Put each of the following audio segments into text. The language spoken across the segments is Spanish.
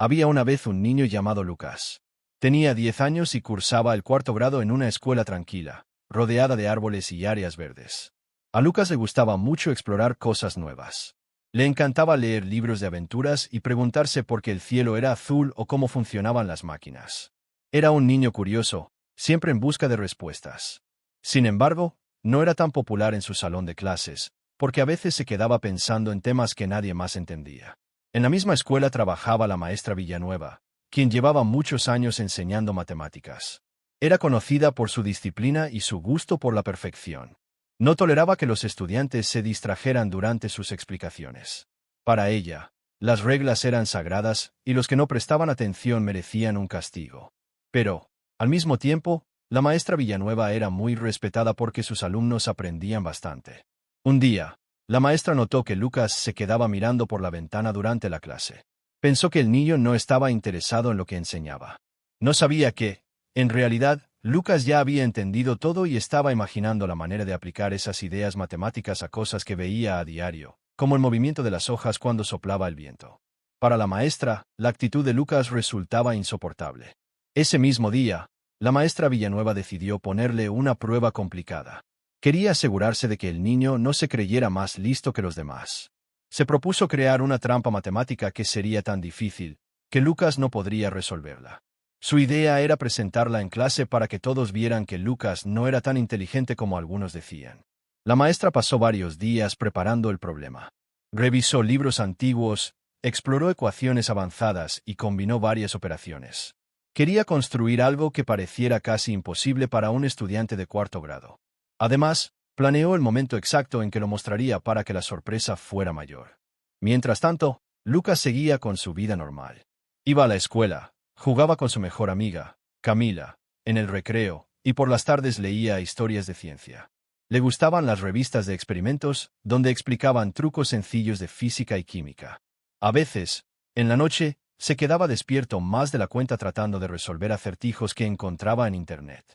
Había una vez un niño llamado Lucas. Tenía 10 años y cursaba el cuarto grado en una escuela tranquila, rodeada de árboles y áreas verdes. A Lucas le gustaba mucho explorar cosas nuevas. Le encantaba leer libros de aventuras y preguntarse por qué el cielo era azul o cómo funcionaban las máquinas. Era un niño curioso, siempre en busca de respuestas. Sin embargo, no era tan popular en su salón de clases, porque a veces se quedaba pensando en temas que nadie más entendía. En la misma escuela trabajaba la maestra Villanueva, quien llevaba muchos años enseñando matemáticas. Era conocida por su disciplina y su gusto por la perfección. No toleraba que los estudiantes se distrajeran durante sus explicaciones. Para ella, las reglas eran sagradas y los que no prestaban atención merecían un castigo. Pero, al mismo tiempo, la maestra Villanueva era muy respetada porque sus alumnos aprendían bastante. Un día, la maestra notó que Lucas se quedaba mirando por la ventana durante la clase. Pensó que el niño no estaba interesado en lo que enseñaba. No sabía que, en realidad, Lucas ya había entendido todo y estaba imaginando la manera de aplicar esas ideas matemáticas a cosas que veía a diario, como el movimiento de las hojas cuando soplaba el viento. Para la maestra, la actitud de Lucas resultaba insoportable. Ese mismo día, la maestra Villanueva decidió ponerle una prueba complicada. Quería asegurarse de que el niño no se creyera más listo que los demás. Se propuso crear una trampa matemática que sería tan difícil, que Lucas no podría resolverla. Su idea era presentarla en clase para que todos vieran que Lucas no era tan inteligente como algunos decían. La maestra pasó varios días preparando el problema. Revisó libros antiguos, exploró ecuaciones avanzadas y combinó varias operaciones. Quería construir algo que pareciera casi imposible para un estudiante de cuarto grado. Además, planeó el momento exacto en que lo mostraría para que la sorpresa fuera mayor. Mientras tanto, Lucas seguía con su vida normal. Iba a la escuela, jugaba con su mejor amiga, Camila, en el recreo, y por las tardes leía historias de ciencia. Le gustaban las revistas de experimentos, donde explicaban trucos sencillos de física y química. A veces, en la noche, se quedaba despierto más de la cuenta tratando de resolver acertijos que encontraba en Internet.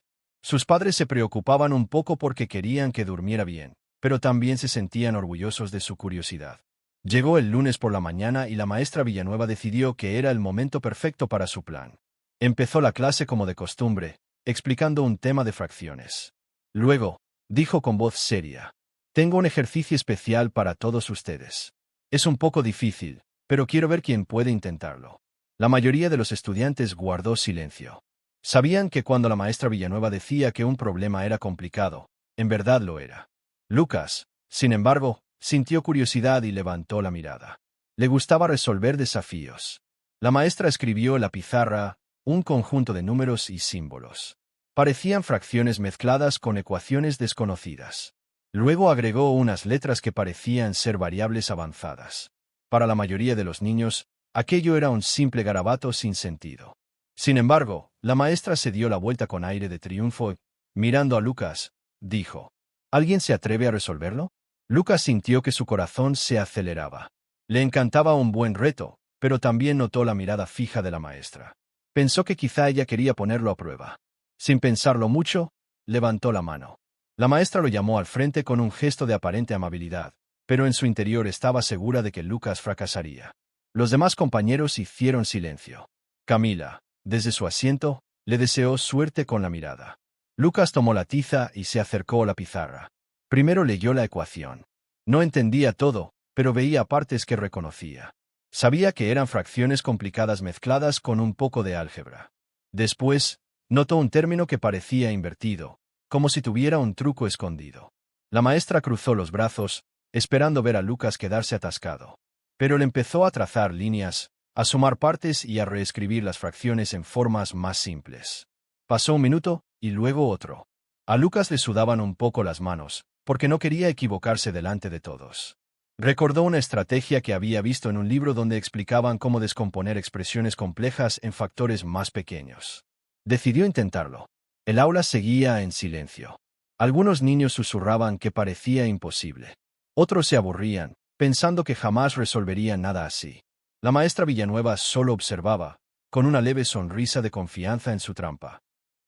Sus padres se preocupaban un poco porque querían que durmiera bien, pero también se sentían orgullosos de su curiosidad. Llegó el lunes por la mañana y la maestra Villanueva decidió que era el momento perfecto para su plan. Empezó la clase como de costumbre, explicando un tema de fracciones. Luego, dijo con voz seria: «Tengo un ejercicio especial para todos ustedes. Es un poco difícil, pero quiero ver quién puede intentarlo». La mayoría de los estudiantes guardó silencio. Sabían que cuando la maestra Villanueva decía que un problema era complicado, en verdad lo era. Lucas, sin embargo, sintió curiosidad y levantó la mirada. Le gustaba resolver desafíos. La maestra escribió en la pizarra un conjunto de números y símbolos. Parecían fracciones mezcladas con ecuaciones desconocidas. Luego agregó unas letras que parecían ser variables avanzadas. Para la mayoría de los niños, aquello era un simple garabato sin sentido. Sin embargo, la maestra se dio la vuelta con aire de triunfo y, mirando a Lucas, dijo: «¿Alguien se atreve a resolverlo?». Lucas sintió que su corazón se aceleraba. Le encantaba un buen reto, pero también notó la mirada fija de la maestra. Pensó que quizá ella quería ponerlo a prueba. Sin pensarlo mucho, levantó la mano. La maestra lo llamó al frente con un gesto de aparente amabilidad, pero en su interior estaba segura de que Lucas fracasaría. Los demás compañeros hicieron silencio. Camila, desde su asiento, le deseó suerte con la mirada. Lucas tomó la tiza y se acercó a la pizarra. Primero leyó la ecuación. No entendía todo, pero veía partes que reconocía. Sabía que eran fracciones complicadas mezcladas con un poco de álgebra. Después, notó un término que parecía invertido, como si tuviera un truco escondido. La maestra cruzó los brazos, esperando ver a Lucas quedarse atascado. Pero él empezó a trazar líneas, a sumar partes y a reescribir las fracciones en formas más simples. Pasó un minuto, y luego otro. A Lucas le sudaban un poco las manos, porque no quería equivocarse delante de todos. Recordó una estrategia que había visto en un libro donde explicaban cómo descomponer expresiones complejas en factores más pequeños. Decidió intentarlo. El aula seguía en silencio. Algunos niños susurraban que parecía imposible. Otros se aburrían, pensando que jamás resolverían nada así. La maestra Villanueva solo observaba, con una leve sonrisa de confianza en su trampa.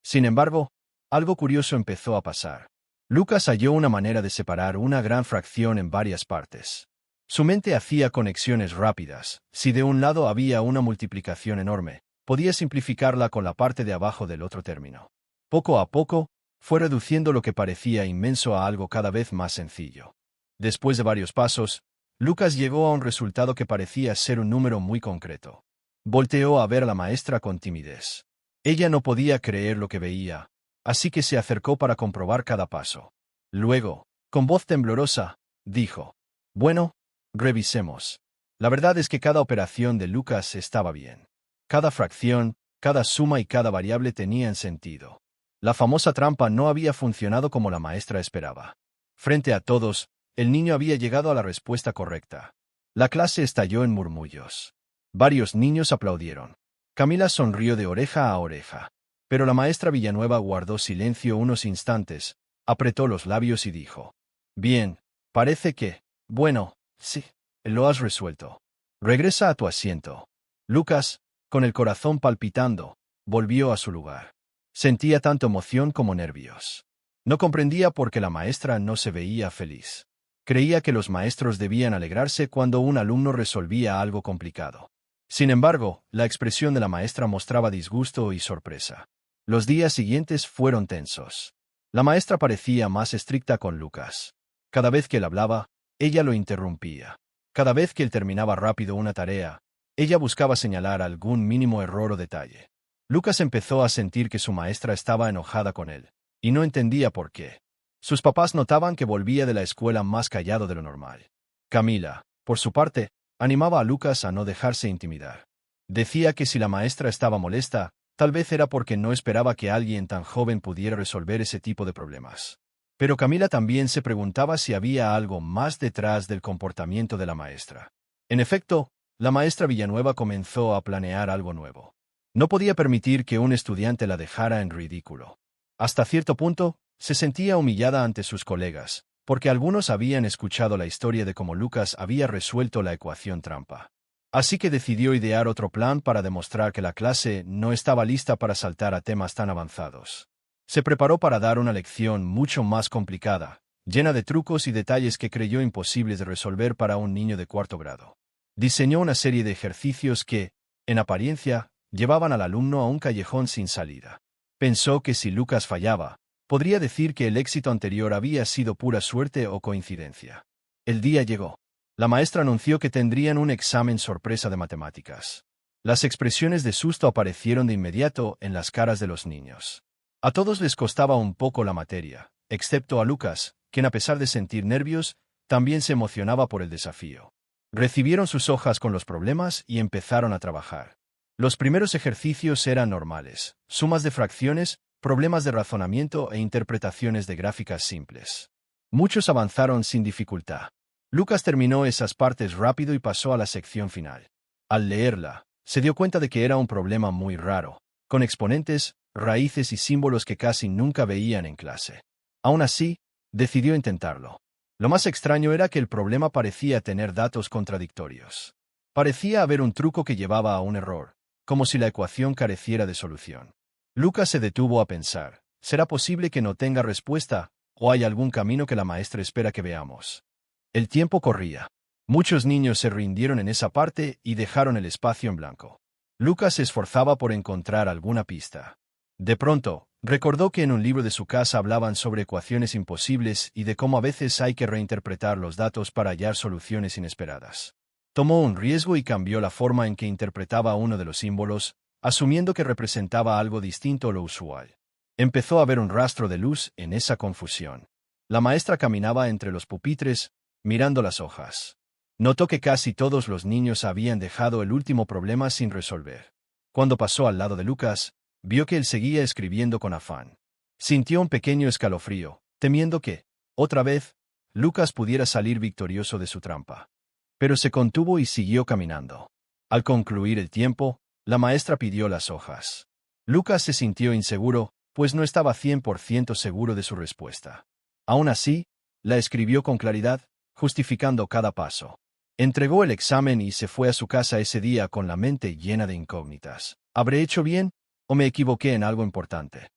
Sin embargo, algo curioso empezó a pasar. Lucas halló una manera de separar una gran fracción en varias partes. Su mente hacía conexiones rápidas. Si de un lado había una multiplicación enorme, podía simplificarla con la parte de abajo del otro término. Poco a poco, fue reduciendo lo que parecía inmenso a algo cada vez más sencillo. Después de varios pasos, Lucas llegó a un resultado que parecía ser un número muy concreto. Volteó a ver a la maestra con timidez. Ella no podía creer lo que veía, así que se acercó para comprobar cada paso. Luego, con voz temblorosa, dijo: «Bueno, revisemos. La verdad es que cada operación de Lucas estaba bien. Cada fracción, cada suma y cada variable tenían sentido. La famosa trampa no había funcionado como la maestra esperaba. Frente a todos, el niño había llegado a la respuesta correcta. La clase estalló en murmullos. Varios niños aplaudieron. Camila sonrió de oreja a oreja. Pero la maestra Villanueva guardó silencio unos instantes, apretó los labios y dijo: «Bien, parece que, bueno, sí, lo has resuelto. Regresa a tu asiento». Lucas, con el corazón palpitando, volvió a su lugar. Sentía tanto emoción como nervios. No comprendía por qué la maestra no se veía feliz. Creía que los maestros debían alegrarse cuando un alumno resolvía algo complicado. Sin embargo, la expresión de la maestra mostraba disgusto y sorpresa. Los días siguientes fueron tensos. La maestra parecía más estricta con Lucas. Cada vez que él hablaba, ella lo interrumpía. Cada vez que él terminaba rápido una tarea, ella buscaba señalar algún mínimo error o detalle. Lucas empezó a sentir que su maestra estaba enojada con él, y no entendía por qué. Sus papás notaban que volvía de la escuela más callado de lo normal. Camila, por su parte, animaba a Lucas a no dejarse intimidar. Decía que si la maestra estaba molesta, tal vez era porque no esperaba que alguien tan joven pudiera resolver ese tipo de problemas. Pero Camila también se preguntaba si había algo más detrás del comportamiento de la maestra. En efecto, la maestra Villanueva comenzó a planear algo nuevo. No podía permitir que un estudiante la dejara en ridículo. Hasta cierto punto, se sentía humillada ante sus colegas, porque algunos habían escuchado la historia de cómo Lucas había resuelto la ecuación trampa. Así que decidió idear otro plan para demostrar que la clase no estaba lista para saltar a temas tan avanzados. Se preparó para dar una lección mucho más complicada, llena de trucos y detalles que creyó imposibles de resolver para un niño de cuarto grado. Diseñó una serie de ejercicios que, en apariencia, llevaban al alumno a un callejón sin salida. Pensó que si Lucas fallaba, podría decir que el éxito anterior había sido pura suerte o coincidencia. El día llegó. La maestra anunció que tendrían un examen sorpresa de matemáticas. Las expresiones de susto aparecieron de inmediato en las caras de los niños. A todos les costaba un poco la materia, excepto a Lucas, quien a pesar de sentir nervios, también se emocionaba por el desafío. Recibieron sus hojas con los problemas y empezaron a trabajar. Los primeros ejercicios eran normales: sumas de fracciones, problemas de razonamiento e interpretaciones de gráficas simples. Muchos avanzaron sin dificultad. Lucas terminó esas partes rápido y pasó a la sección final. Al leerla, se dio cuenta de que era un problema muy raro, con exponentes, raíces y símbolos que casi nunca veían en clase. Aún así, decidió intentarlo. Lo más extraño era que el problema parecía tener datos contradictorios. Parecía haber un truco que llevaba a un error, como si la ecuación careciera de solución. Lucas se detuvo a pensar: ¿será posible que no tenga respuesta, o hay algún camino que la maestra espera que veamos? El tiempo corría. Muchos niños se rindieron en esa parte y dejaron el espacio en blanco. Lucas se esforzaba por encontrar alguna pista. De pronto, recordó que en un libro de su casa hablaban sobre ecuaciones imposibles y de cómo a veces hay que reinterpretar los datos para hallar soluciones inesperadas. Tomó un riesgo y cambió la forma en que interpretaba uno de los símbolos, asumiendo que representaba algo distinto a lo usual. Empezó a ver un rastro de luz en esa confusión. La maestra caminaba entre los pupitres, mirando las hojas. Notó que casi todos los niños habían dejado el último problema sin resolver. Cuando pasó al lado de Lucas, vio que él seguía escribiendo con afán. Sintió un pequeño escalofrío, temiendo que, otra vez, Lucas pudiera salir victorioso de su trampa. Pero se contuvo y siguió caminando. Al concluir el tiempo, la maestra pidió las hojas. Lucas se sintió inseguro, pues no estaba 100% seguro de su respuesta. Aún así, la escribió con claridad, justificando cada paso. Entregó el examen y se fue a su casa ese día con la mente llena de incógnitas. ¿Habré hecho bien, o me equivoqué en algo importante?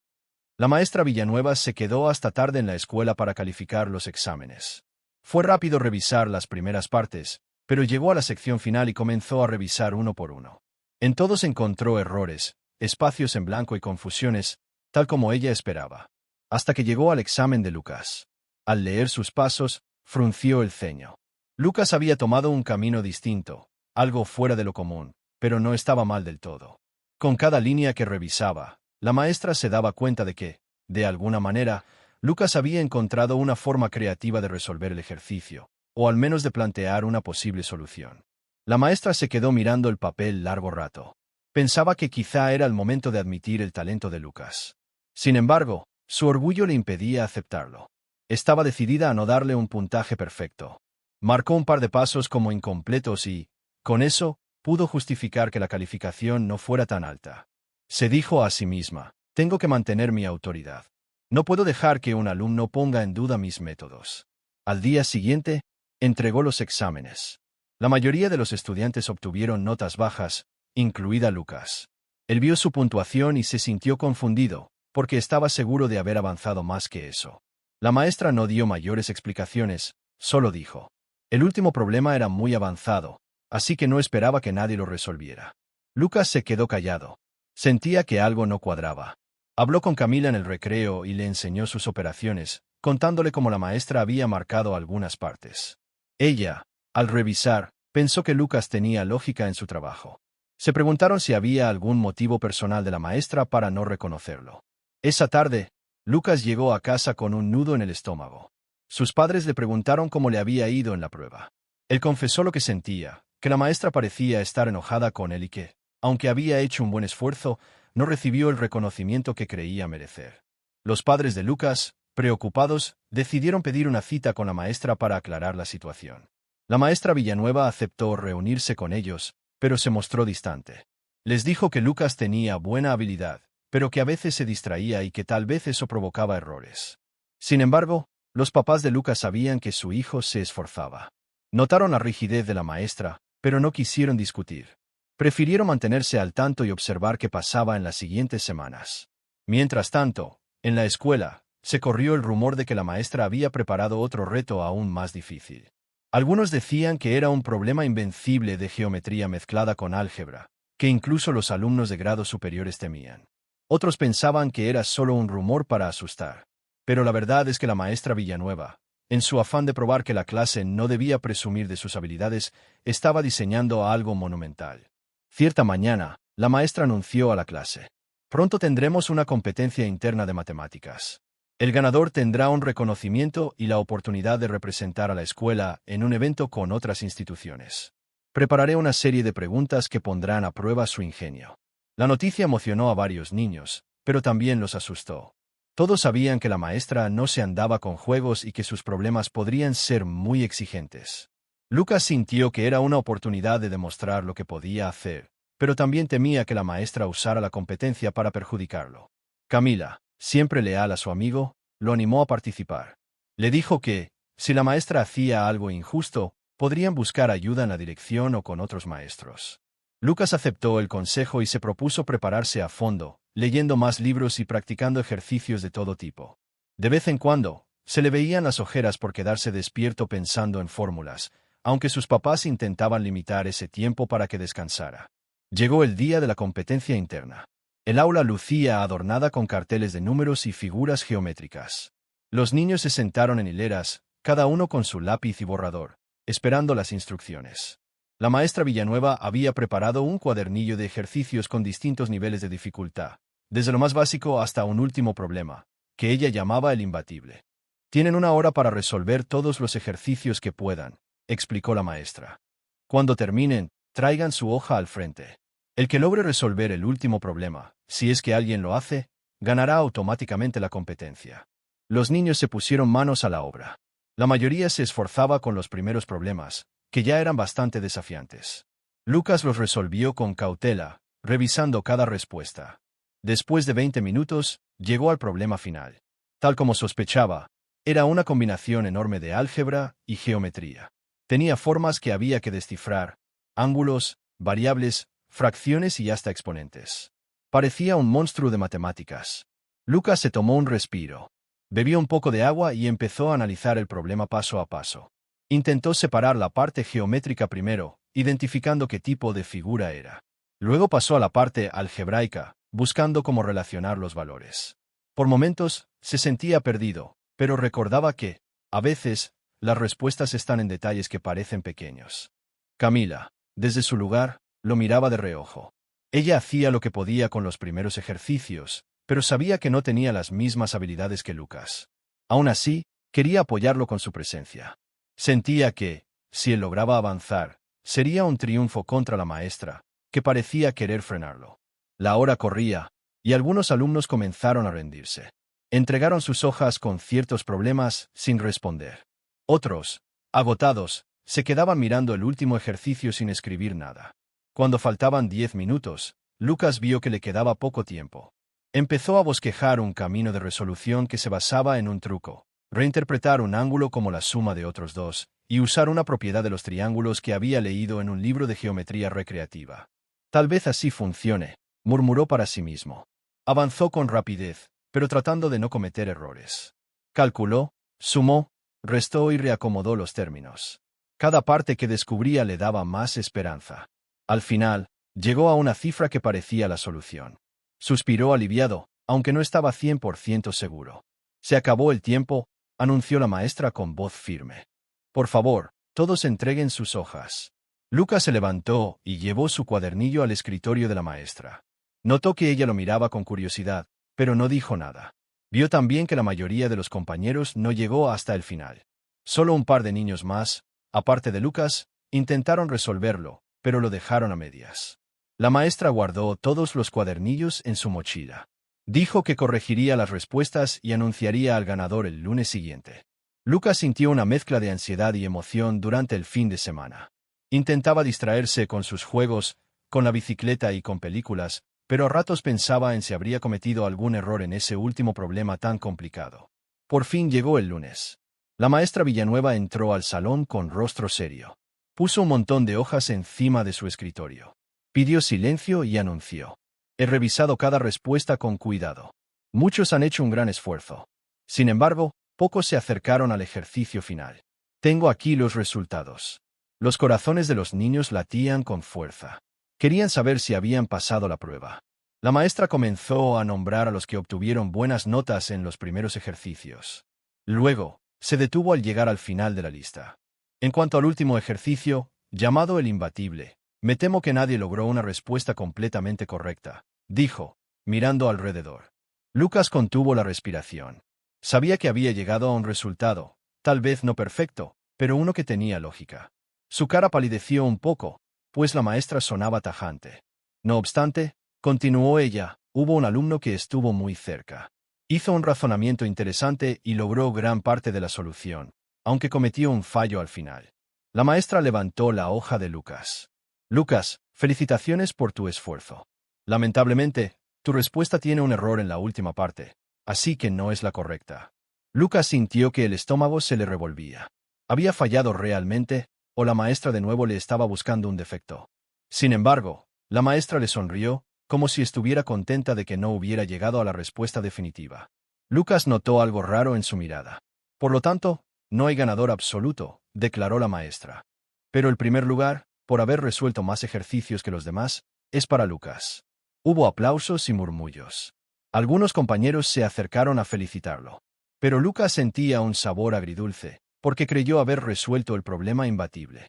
La maestra Villanueva se quedó hasta tarde en la escuela para calificar los exámenes. Fue rápido revisar las primeras partes, pero llegó a la sección final y comenzó a revisar uno por uno. En todos encontró errores, espacios en blanco y confusiones, tal como ella esperaba. Hasta que llegó al examen de Lucas. Al leer sus pasos, frunció el ceño. Lucas había tomado un camino distinto, algo fuera de lo común, pero no estaba mal del todo. Con cada línea que revisaba, la maestra se daba cuenta de que, de alguna manera, Lucas había encontrado una forma creativa de resolver el ejercicio, o al menos de plantear una posible solución. La maestra se quedó mirando el papel largo rato. Pensaba que quizá era el momento de admitir el talento de Lucas. Sin embargo, su orgullo le impedía aceptarlo. Estaba decidida a no darle un puntaje perfecto. Marcó un par de pasos como incompletos y, con eso, pudo justificar que la calificación no fuera tan alta. Se dijo a sí misma, tengo que mantener mi autoridad. No puedo dejar que un alumno ponga en duda mis métodos. Al día siguiente, entregó los exámenes. La mayoría de los estudiantes obtuvieron notas bajas, incluida Lucas. Él vio su puntuación y se sintió confundido, porque estaba seguro de haber avanzado más que eso. La maestra no dio mayores explicaciones, solo dijo. El último problema era muy avanzado, así que no esperaba que nadie lo resolviera. Lucas se quedó callado. Sentía que algo no cuadraba. Habló con Camila en el recreo y le enseñó sus operaciones, contándole cómo la maestra había marcado algunas partes. Ella, al revisar, pensó que Lucas tenía lógica en su trabajo. Se preguntaron si había algún motivo personal de la maestra para no reconocerlo. Esa tarde, Lucas llegó a casa con un nudo en el estómago. Sus padres le preguntaron cómo le había ido en la prueba. Él confesó lo que sentía, que la maestra parecía estar enojada con él y que, aunque había hecho un buen esfuerzo, no recibió el reconocimiento que creía merecer. Los padres de Lucas, preocupados, decidieron pedir una cita con la maestra para aclarar la situación. La maestra Villanueva aceptó reunirse con ellos, pero se mostró distante. Les dijo que Lucas tenía buena habilidad, pero que a veces se distraía y que tal vez eso provocaba errores. Sin embargo, los papás de Lucas sabían que su hijo se esforzaba. Notaron la rigidez de la maestra, pero no quisieron discutir. Prefirieron mantenerse al tanto y observar qué pasaba en las siguientes semanas. Mientras tanto, en la escuela, se corrió el rumor de que la maestra había preparado otro reto aún más difícil. Algunos decían que era un problema invencible de geometría mezclada con álgebra, que incluso los alumnos de grados superiores temían. Otros pensaban que era solo un rumor para asustar. Pero la verdad es que la maestra Villanueva, en su afán de probar que la clase no debía presumir de sus habilidades, estaba diseñando algo monumental. Cierta mañana, la maestra anunció a la clase: pronto tendremos una competencia interna de matemáticas. El ganador tendrá un reconocimiento y la oportunidad de representar a la escuela en un evento con otras instituciones. Prepararé una serie de preguntas que pondrán a prueba su ingenio. La noticia emocionó a varios niños, pero también los asustó. Todos sabían que la maestra no se andaba con juegos y que sus problemas podrían ser muy exigentes. Lucas sintió que era una oportunidad de demostrar lo que podía hacer, pero también temía que la maestra usara la competencia para perjudicarlo. Camila, siempre leal a su amigo, lo animó a participar. Le dijo que, si la maestra hacía algo injusto, podrían buscar ayuda en la dirección o con otros maestros. Lucas aceptó el consejo y se propuso prepararse a fondo, leyendo más libros y practicando ejercicios de todo tipo. De vez en cuando, se le veían las ojeras por quedarse despierto pensando en fórmulas, aunque sus papás intentaban limitar ese tiempo para que descansara. Llegó el día de la competencia interna. El aula lucía adornada con carteles de números y figuras geométricas. Los niños se sentaron en hileras, cada uno con su lápiz y borrador, esperando las instrucciones. La maestra Villanueva había preparado un cuadernillo de ejercicios con distintos niveles de dificultad, desde lo más básico hasta un último problema, que ella llamaba el imbatible. Tienen 1 hora para resolver todos los ejercicios que puedan, explicó la maestra. Cuando terminen, traigan su hoja al frente. El que logre resolver el último problema, si es que alguien lo hace, ganará automáticamente la competencia. Los niños se pusieron manos a la obra. La mayoría se esforzaba con los primeros problemas, que ya eran bastante desafiantes. Lucas los resolvió con cautela, revisando cada respuesta. Después de 20 minutos, llegó al problema final. Tal como sospechaba, era una combinación enorme de álgebra y geometría. Tenía formas que había que descifrar, ángulos, variables, fracciones y hasta exponentes. Parecía un monstruo de matemáticas. Lucas se tomó un respiro. Bebió un poco de agua y empezó a analizar el problema paso a paso. Intentó separar la parte geométrica primero, identificando qué tipo de figura era. Luego pasó a la parte algebraica, buscando cómo relacionar los valores. Por momentos, se sentía perdido, pero recordaba que, a veces, las respuestas están en detalles que parecen pequeños. Camila, desde su lugar, lo miraba de reojo. Ella hacía lo que podía con los primeros ejercicios, pero sabía que no tenía las mismas habilidades que Lucas. Aún así, quería apoyarlo con su presencia. Sentía que, si él lograba avanzar, sería un triunfo contra la maestra, que parecía querer frenarlo. La hora corría, y algunos alumnos comenzaron a rendirse. Entregaron sus hojas con ciertos problemas sin responder. Otros, agotados, se quedaban mirando el último ejercicio sin escribir nada. Cuando faltaban 10 minutos, Lucas vio que le quedaba poco tiempo. Empezó a bosquejar un camino de resolución que se basaba en un truco, reinterpretar un ángulo como la suma de otros dos, y usar una propiedad de los triángulos que había leído en un libro de geometría recreativa. Tal vez así funcione, murmuró para sí mismo. Avanzó con rapidez, pero tratando de no cometer errores. Calculó, sumó, restó y reacomodó los términos. Cada parte que descubría le daba más esperanza. Al final, llegó a una cifra que parecía la solución. Suspiró aliviado, aunque no estaba 100% seguro. Se acabó el tiempo, anunció la maestra con voz firme. Por favor, todos entreguen sus hojas. Lucas se levantó y llevó su cuadernillo al escritorio de la maestra. Notó que ella lo miraba con curiosidad, pero no dijo nada. Vio también que la mayoría de los compañeros no llegó hasta el final. Solo un par de niños más, aparte de Lucas, intentaron resolverlo, pero lo dejaron a medias. La maestra guardó todos los cuadernillos en su mochila. Dijo que corregiría las respuestas y anunciaría al ganador el lunes siguiente. Lucas sintió una mezcla de ansiedad y emoción durante el fin de semana. Intentaba distraerse con sus juegos, con la bicicleta y con películas, pero a ratos pensaba en si habría cometido algún error en ese último problema tan complicado. Por fin llegó el lunes. La maestra Villanueva entró al salón con rostro serio. Puso un montón de hojas encima de su escritorio. Pidió silencio y anunció. He revisado cada respuesta con cuidado. Muchos han hecho un gran esfuerzo. Sin embargo, pocos se acercaron al ejercicio final. Tengo aquí los resultados. Los corazones de los niños latían con fuerza. Querían saber si habían pasado la prueba. La maestra comenzó a nombrar a los que obtuvieron buenas notas en los primeros ejercicios. Luego, se detuvo al llegar al final de la lista. En cuanto al último ejercicio, llamado el imbatible, me temo que nadie logró una respuesta completamente correcta, dijo, mirando alrededor. Lucas contuvo la respiración. Sabía que había llegado a un resultado, tal vez no perfecto, pero uno que tenía lógica. Su cara palideció un poco, pues la maestra sonaba tajante. No obstante, continuó ella, hubo un alumno que estuvo muy cerca. Hizo un razonamiento interesante y logró gran parte de la solución, aunque cometió un fallo al final. La maestra levantó la hoja de Lucas. Lucas, felicitaciones por tu esfuerzo. Lamentablemente, tu respuesta tiene un error en la última parte, así que no es la correcta. Lucas sintió que el estómago se le revolvía. ¿Había fallado realmente, o la maestra de nuevo le estaba buscando un defecto? Sin embargo, la maestra le sonrió, como si estuviera contenta de que no hubiera llegado a la respuesta definitiva. Lucas notó algo raro en su mirada. Por lo tanto, no hay ganador absoluto, declaró la maestra. Pero el primer lugar, por haber resuelto más ejercicios que los demás, es para Lucas. Hubo aplausos y murmullos. Algunos compañeros se acercaron a felicitarlo. Pero Lucas sentía un sabor agridulce, porque creyó haber resuelto el problema imbatible.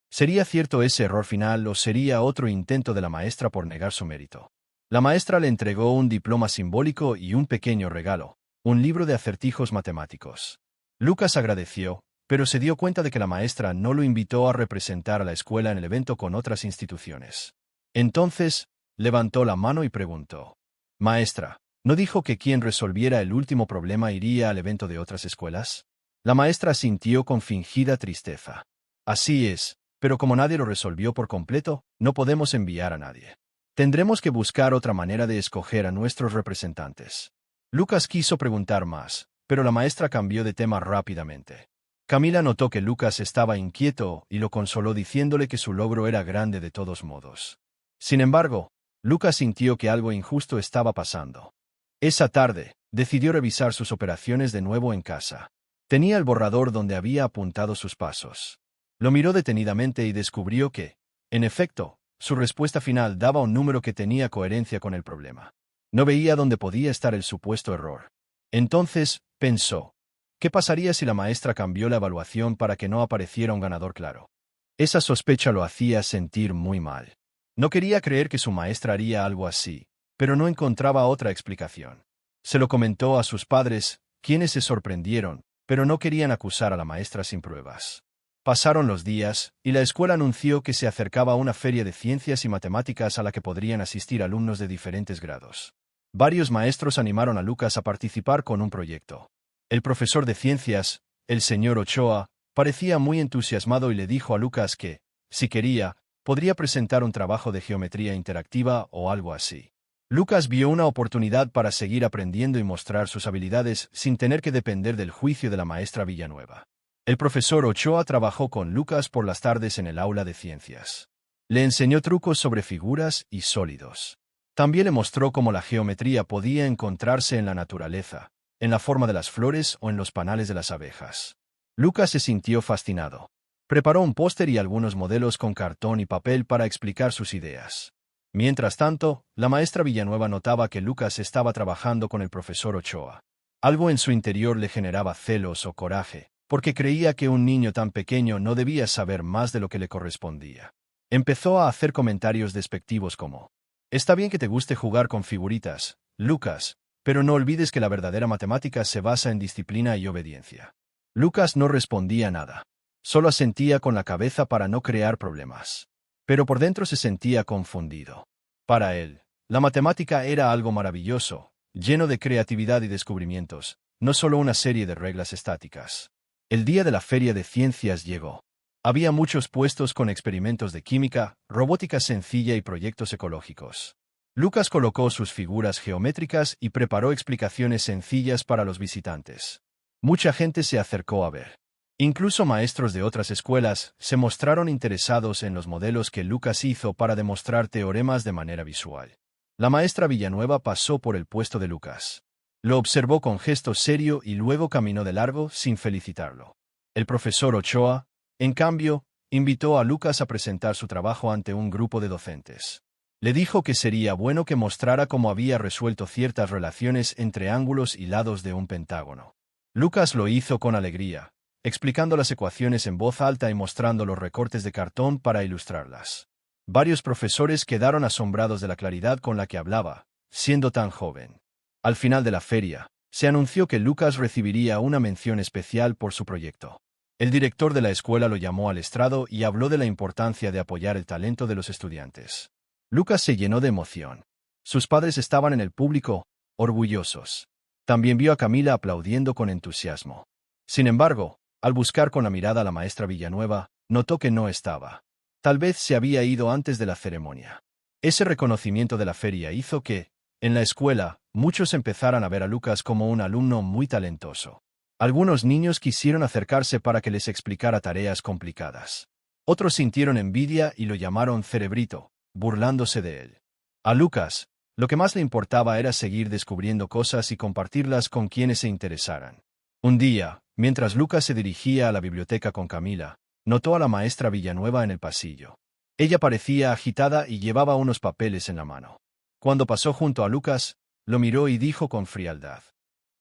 ¿Sería cierto ese error final o sería otro intento de la maestra por negar su mérito? La maestra le entregó un diploma simbólico y un pequeño regalo, un libro de acertijos matemáticos. Lucas agradeció, pero se dio cuenta de que la maestra no lo invitó a representar a la escuela en el evento con otras instituciones. Entonces, levantó la mano y preguntó: Maestra, ¿no dijo que quien resolviera el último problema iría al evento de otras escuelas? La maestra asintió con fingida tristeza. Así es, pero como nadie lo resolvió por completo, no podemos enviar a nadie. Tendremos que buscar otra manera de escoger a nuestros representantes. Lucas quiso preguntar más, pero la maestra cambió de tema rápidamente. Camila notó que Lucas estaba inquieto y lo consoló diciéndole que su logro era grande de todos modos. Sin embargo, Lucas sintió que algo injusto estaba pasando. Esa tarde, decidió revisar sus operaciones de nuevo en casa. Tenía el borrador donde había apuntado sus pasos. Lo miró detenidamente y descubrió que, en efecto, su respuesta final daba un número que tenía coherencia con el problema. No veía dónde podía estar el supuesto error. Entonces, pensó, ¿qué pasaría si la maestra cambió la evaluación para que no apareciera un ganador claro? Esa sospecha lo hacía sentir muy mal. No quería creer que su maestra haría algo así, pero no encontraba otra explicación. Se lo comentó a sus padres, quienes se sorprendieron, pero no querían acusar a la maestra sin pruebas. Pasaron los días, y la escuela anunció que se acercaba una feria de ciencias y matemáticas a la que podrían asistir alumnos de diferentes grados. Varios maestros animaron a Lucas a participar con un proyecto. El profesor de ciencias, el señor Ochoa, parecía muy entusiasmado y le dijo a Lucas que, si quería, podría presentar un trabajo de geometría interactiva o algo así. Lucas vio una oportunidad para seguir aprendiendo y mostrar sus habilidades sin tener que depender del juicio de la maestra Villanueva. El profesor Ochoa trabajó con Lucas por las tardes en el aula de ciencias. Le enseñó trucos sobre figuras y sólidos. También le mostró cómo la geometría podía encontrarse en la naturaleza, en la forma de las flores o en los panales de las abejas. Lucas se sintió fascinado. Preparó un póster y algunos modelos con cartón y papel para explicar sus ideas. Mientras tanto, la maestra Villanueva notaba que Lucas estaba trabajando con el profesor Ochoa. Algo en su interior le generaba celos o coraje, porque creía que un niño tan pequeño no debía saber más de lo que le correspondía. Empezó a hacer comentarios despectivos como: «Está bien que te guste jugar con figuritas, Lucas, pero no olvides que la verdadera matemática se basa en disciplina y obediencia». Lucas no respondía nada. Solo asentía con la cabeza para no crear problemas. Pero por dentro se sentía confundido. Para él, la matemática era algo maravilloso, lleno de creatividad y descubrimientos, no solo una serie de reglas estáticas. El día de la feria de ciencias llegó. Había muchos puestos con experimentos de química, robótica sencilla y proyectos ecológicos. Lucas colocó sus figuras geométricas y preparó explicaciones sencillas para los visitantes. Mucha gente se acercó a ver. Incluso maestros de otras escuelas se mostraron interesados en los modelos que Lucas hizo para demostrar teoremas de manera visual. La maestra Villanueva pasó por el puesto de Lucas. Lo observó con gesto serio y luego caminó de largo sin felicitarlo. El profesor Ochoa, en cambio, invitó a Lucas a presentar su trabajo ante un grupo de docentes. Le dijo que sería bueno que mostrara cómo había resuelto ciertas relaciones entre ángulos y lados de un pentágono. Lucas lo hizo con alegría, explicando las ecuaciones en voz alta y mostrando los recortes de cartón para ilustrarlas. Varios profesores quedaron asombrados de la claridad con la que hablaba, siendo tan joven. Al final de la feria, se anunció que Lucas recibiría una mención especial por su proyecto. El director de la escuela lo llamó al estrado y habló de la importancia de apoyar el talento de los estudiantes. Lucas se llenó de emoción. Sus padres estaban en el público, orgullosos. También vio a Camila aplaudiendo con entusiasmo. Sin embargo, al buscar con la mirada a la maestra Villanueva, notó que no estaba. Tal vez se había ido antes de la ceremonia. Ese reconocimiento de la feria hizo que, en la escuela, muchos empezaran a ver a Lucas como un alumno muy talentoso. Algunos niños quisieron acercarse para que les explicara tareas complicadas. Otros sintieron envidia y lo llamaron cerebrito, burlándose de él. A Lucas, lo que más le importaba era seguir descubriendo cosas y compartirlas con quienes se interesaran. Un día, mientras Lucas se dirigía a la biblioteca con Camila, notó a la maestra Villanueva en el pasillo. Ella parecía agitada y llevaba unos papeles en la mano. Cuando pasó junto a Lucas, lo miró y dijo con frialdad: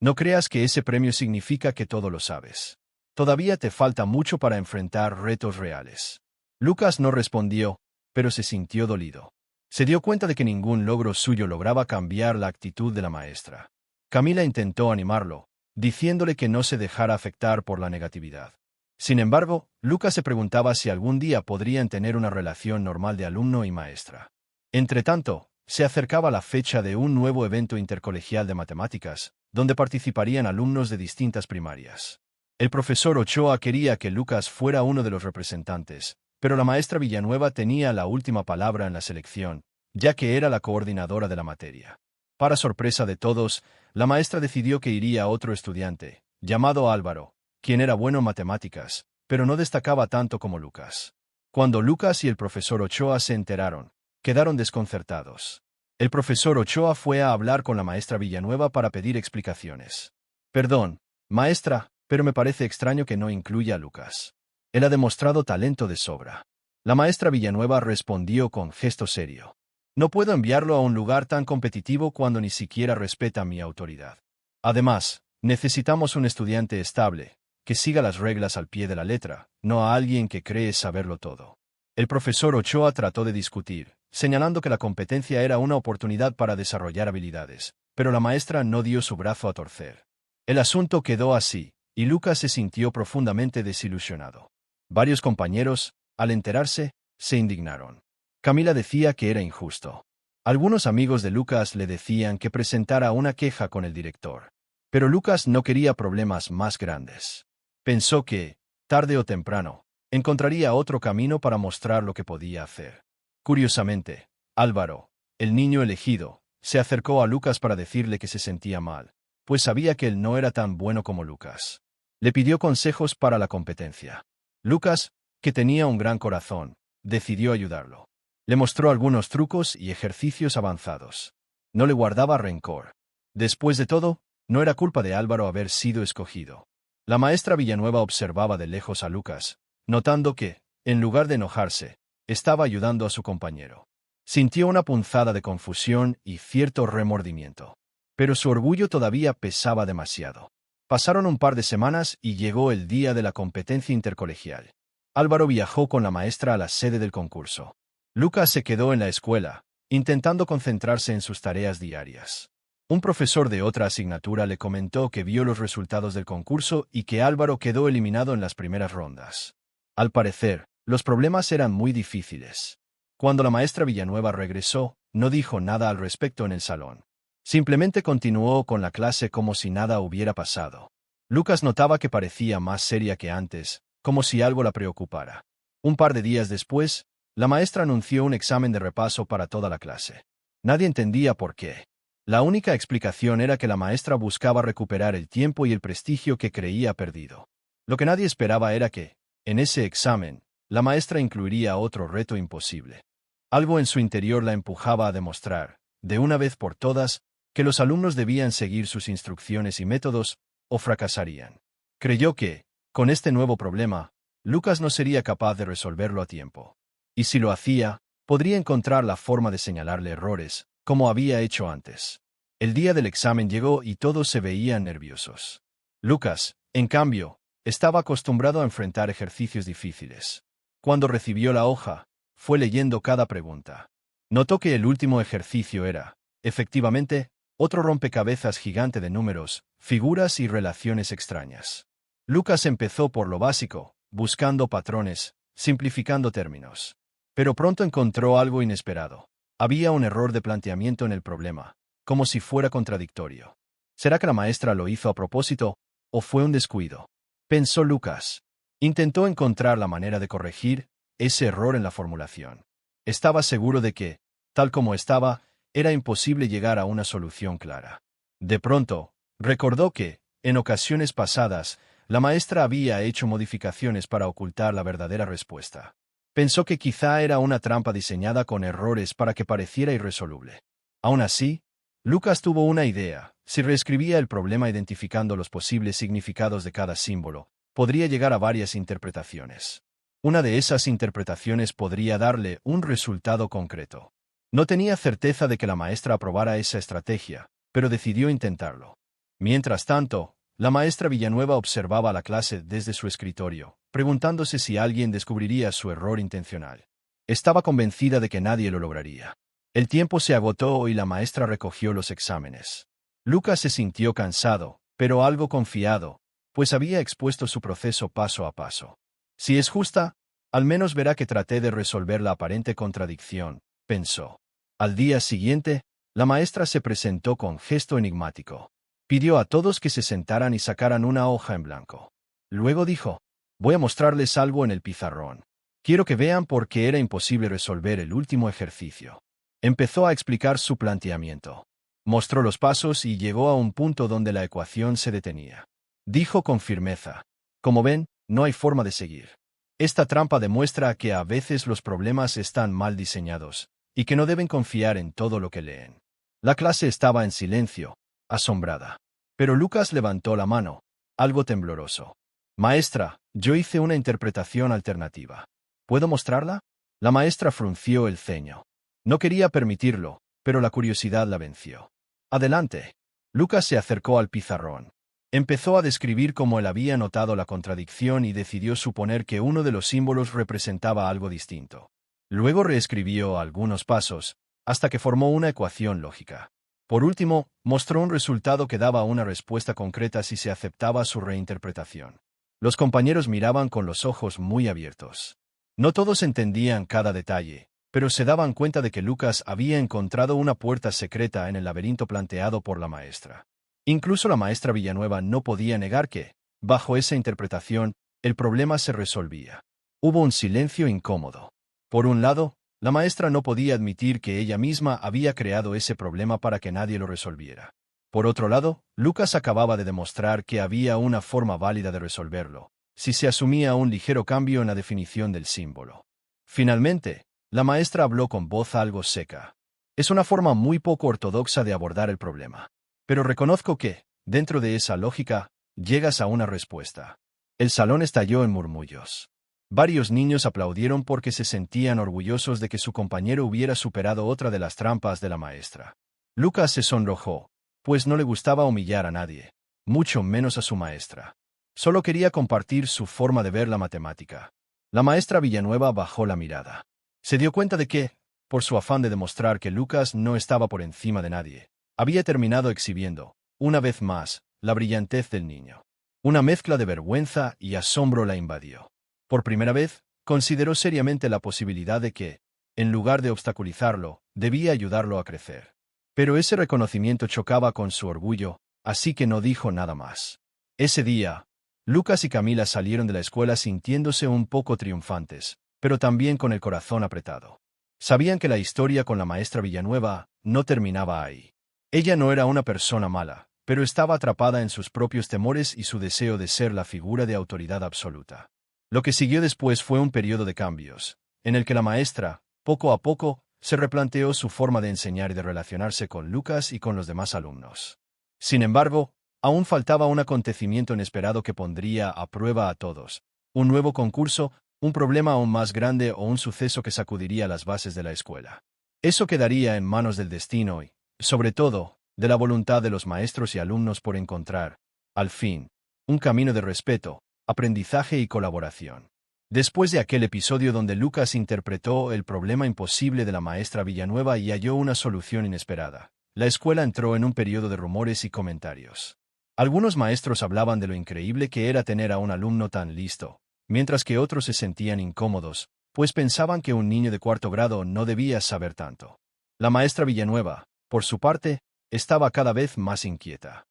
«No creas que ese premio significa que todo lo sabes. Todavía te falta mucho para enfrentar retos reales». Lucas no respondió, pero se sintió dolido. Se dio cuenta de que ningún logro suyo lograba cambiar la actitud de la maestra. Camila intentó animarlo, diciéndole que no se dejara afectar por la negatividad. Sin embargo, Lucas se preguntaba si algún día podrían tener una relación normal de alumno y maestra. Entretanto, se acercaba la fecha de un nuevo evento intercolegial de matemáticas, donde participarían alumnos de distintas primarias. El profesor Ochoa quería que Lucas fuera uno de los representantes, pero la maestra Villanueva tenía la última palabra en la selección, ya que era la coordinadora de la materia. Para sorpresa de todos, la maestra decidió que iría otro estudiante, llamado Álvaro, quien era bueno en matemáticas, pero no destacaba tanto como Lucas. Cuando Lucas y el profesor Ochoa se enteraron, quedaron desconcertados. El profesor Ochoa fue a hablar con la maestra Villanueva para pedir explicaciones. Perdón, maestra, pero me parece extraño que no incluya a Lucas. Él ha demostrado talento de sobra. La maestra Villanueva respondió con gesto serio. No puedo enviarlo a un lugar tan competitivo cuando ni siquiera respeta mi autoridad. Además, necesitamos un estudiante estable, que siga las reglas al pie de la letra, no a alguien que cree saberlo todo. El profesor Ochoa trató de discutir, señalando que la competencia era una oportunidad para desarrollar habilidades, pero la maestra no dio su brazo a torcer. El asunto quedó así, y Lucas se sintió profundamente desilusionado. Varios compañeros, al enterarse, se indignaron. Camila decía que era injusto. Algunos amigos de Lucas le decían que presentara una queja con el director. Pero Lucas no quería problemas más grandes. Pensó que, tarde o temprano, encontraría otro camino para mostrar lo que podía hacer. Curiosamente, Álvaro, el niño elegido, se acercó a Lucas para decirle que se sentía mal, pues sabía que él no era tan bueno como Lucas. Le pidió consejos para la competencia. Lucas, que tenía un gran corazón, decidió ayudarlo. Le mostró algunos trucos y ejercicios avanzados. No le guardaba rencor. Después de todo, no era culpa de Álvaro haber sido escogido. La maestra Villanueva observaba de lejos a Lucas, notando que, en lugar de enojarse, estaba ayudando a su compañero. Sintió una punzada de confusión y cierto remordimiento. Pero su orgullo todavía pesaba demasiado. Pasaron un par de semanas y llegó el día de la competencia intercolegial. Álvaro viajó con la maestra a la sede del concurso. Lucas se quedó en la escuela, intentando concentrarse en sus tareas diarias. Un profesor de otra asignatura le comentó que vio los resultados del concurso y que Álvaro quedó eliminado en las primeras rondas. Al parecer, los problemas eran muy difíciles. Cuando la maestra Villanueva regresó, no dijo nada al respecto en el salón. Simplemente continuó con la clase como si nada hubiera pasado. Lucas notaba que parecía más seria que antes, como si algo la preocupara. Un par de días después, la maestra anunció un examen de repaso para toda la clase. Nadie entendía por qué. La única explicación era que la maestra buscaba recuperar el tiempo y el prestigio que creía perdido. Lo que nadie esperaba era que, en ese examen, la maestra incluiría otro reto imposible. Algo en su interior la empujaba a demostrar, de una vez por todas, que los alumnos debían seguir sus instrucciones y métodos, o fracasarían. Creyó que, con este nuevo problema, Lucas no sería capaz de resolverlo a tiempo. Y si lo hacía, podría encontrar la forma de señalarle errores, como había hecho antes. El día del examen llegó y todos se veían nerviosos. Lucas, en cambio, estaba acostumbrado a enfrentar ejercicios difíciles. Cuando recibió la hoja, fue leyendo cada pregunta. Notó que el último ejercicio era, efectivamente, otro rompecabezas gigante de números, figuras y relaciones extrañas. Lucas empezó por lo básico, buscando patrones, simplificando términos. Pero pronto encontró algo inesperado. Había un error de planteamiento en el problema, como si fuera contradictorio. ¿Será que la maestra lo hizo a propósito, o fue un descuido? Pensó Lucas. Intentó encontrar la manera de corregir ese error en la formulación. Estaba seguro de que, tal como estaba, era imposible llegar a una solución clara. De pronto, recordó que, en ocasiones pasadas, la maestra había hecho modificaciones para ocultar la verdadera respuesta. Pensó que quizá era una trampa diseñada con errores para que pareciera irresoluble. Aún así, Lucas tuvo una idea. Si reescribía el problema identificando los posibles significados de cada símbolo, podría llegar a varias interpretaciones. Una de esas interpretaciones podría darle un resultado concreto. No tenía certeza de que la maestra aprobara esa estrategia, pero decidió intentarlo. Mientras tanto, la maestra Villanueva observaba la clase desde su escritorio, preguntándose si alguien descubriría su error intencional. Estaba convencida de que nadie lo lograría. El tiempo se agotó y la maestra recogió los exámenes. Lucas se sintió cansado, pero algo confiado, pues había expuesto su proceso paso a paso. Si es justa, al menos verá que traté de resolver la aparente contradicción, pensó. Al día siguiente, la maestra se presentó con gesto enigmático. Pidió a todos que se sentaran y sacaran una hoja en blanco. Luego dijo, voy a mostrarles algo en el pizarrón. Quiero que vean por qué era imposible resolver el último ejercicio. Empezó a explicar su planteamiento. Mostró los pasos y llegó a un punto donde la ecuación se detenía. Dijo con firmeza, como ven, no hay forma de seguir. Esta trampa demuestra que a veces los problemas están mal diseñados, y que no deben confiar en todo lo que leen. La clase estaba en silencio, asombrada. Pero Lucas levantó la mano, algo tembloroso. Maestra, yo hice una interpretación alternativa. ¿Puedo mostrarla? La maestra frunció el ceño. No quería permitirlo, pero la curiosidad la venció. Adelante. Lucas se acercó al pizarrón. Empezó a describir cómo él había notado la contradicción y decidió suponer que uno de los símbolos representaba algo distinto. Luego reescribió algunos pasos, hasta que formó una ecuación lógica. Por último, mostró un resultado que daba una respuesta concreta si se aceptaba su reinterpretación. Los compañeros miraban con los ojos muy abiertos. No todos entendían cada detalle, pero se daban cuenta de que Lucas había encontrado una puerta secreta en el laberinto planteado por la maestra. Incluso la maestra Villanueva no podía negar que, bajo esa interpretación, el problema se resolvía. Hubo un silencio incómodo. Por un lado, la maestra no podía admitir que ella misma había creado ese problema para que nadie lo resolviera. Por otro lado, Lucas acababa de demostrar que había una forma válida de resolverlo, si se asumía un ligero cambio en la definición del símbolo. Finalmente, la maestra habló con voz algo seca. Es una forma muy poco ortodoxa de abordar el problema. Pero reconozco que, dentro de esa lógica, llegas a una respuesta. El salón estalló en murmullos. Varios niños aplaudieron porque se sentían orgullosos de que su compañero hubiera superado otra de las trampas de la maestra. Lucas se sonrojó, pues no le gustaba humillar a nadie, mucho menos a su maestra. Solo quería compartir su forma de ver la matemática. La maestra Villanueva bajó la mirada. Se dio cuenta de que, por su afán de demostrar que Lucas no estaba por encima de nadie, había terminado exhibiendo, una vez más, la brillantez del niño. Una mezcla de vergüenza y asombro la invadió. Por primera vez, consideró seriamente la posibilidad de que, en lugar de obstaculizarlo, debía ayudarlo a crecer. Pero ese reconocimiento chocaba con su orgullo, así que no dijo nada más. Ese día, Lucas y Camila salieron de la escuela sintiéndose un poco triunfantes, pero también con el corazón apretado. Sabían que la historia con la maestra Villanueva no terminaba ahí. Ella no era una persona mala, pero estaba atrapada en sus propios temores y su deseo de ser la figura de autoridad absoluta. Lo que siguió después fue un periodo de cambios, en el que la maestra, poco a poco, se replanteó su forma de enseñar y de relacionarse con Lucas y con los demás alumnos. Sin embargo, aún faltaba un acontecimiento inesperado que pondría a prueba a todos: un nuevo concurso, un problema aún más grande o un suceso que sacudiría las bases de la escuela. Eso quedaría en manos del destino y, sobre todo, de la voluntad de los maestros y alumnos por encontrar, al fin, un camino de respeto, aprendizaje y colaboración. Después de aquel episodio donde Lucas interpretó el problema imposible de la maestra Villanueva y halló una solución inesperada, la escuela entró en un periodo de rumores y comentarios. Algunos maestros hablaban de lo increíble que era tener a un alumno tan listo, mientras que otros se sentían incómodos, pues pensaban que un niño de cuarto grado no debía saber tanto. La maestra Villanueva, por su parte, estaba cada vez más inquieta.